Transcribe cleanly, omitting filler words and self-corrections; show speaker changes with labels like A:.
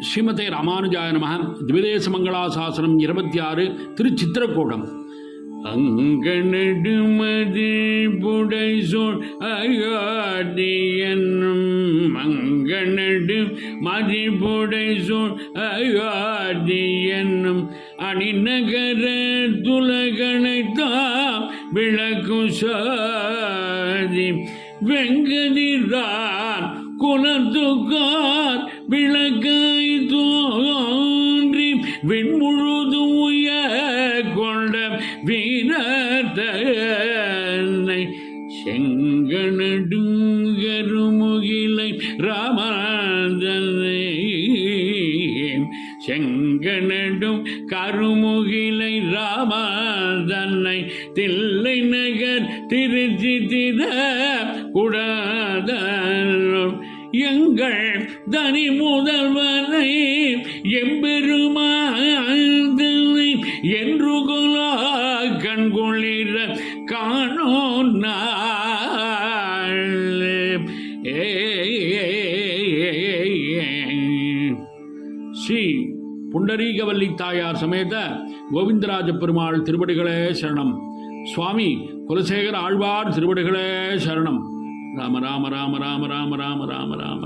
A: ஸ்ரீமதே ராமானுஜாய நமः. திவிதேச மங்களாசாசனம் 26 திருச்சித்திரக்கூடம். அங்கனடுமதி புடைசோள் அயோத்தியன்னும் மங்கனடு மதி புடைசோள் அயோத்தியன்னும் அணிநகர துலகனைத்தாம் விளக்கு சாதி வெங்கதிரான் குலத்துக்கார் விளக்காய் தோன்றி விண்முழுதும் உய கொண்ட வீரத்தை செங்கனடுங்கருமுகிலை ராமதனை செங்கனடும் கருமுகிலை ராமதன்னை தில்லை நகர் திருச்சி திர குடாதரும் எங்கள் தனி முதல்வனை எம்பெருமானை என்று கொலா கண்குளிர காணோ ஸ்ரீ புண்டரீகவல்லி தாயார் சமேத கோவிந்தராஜ பெருமாள் திருவடிகளே சரணம். சுவாமி குலசேகர ஆழ்வார் திருவடிகளே சரணம். ராம ராம ராம ராம ராம ராம ராம ராம.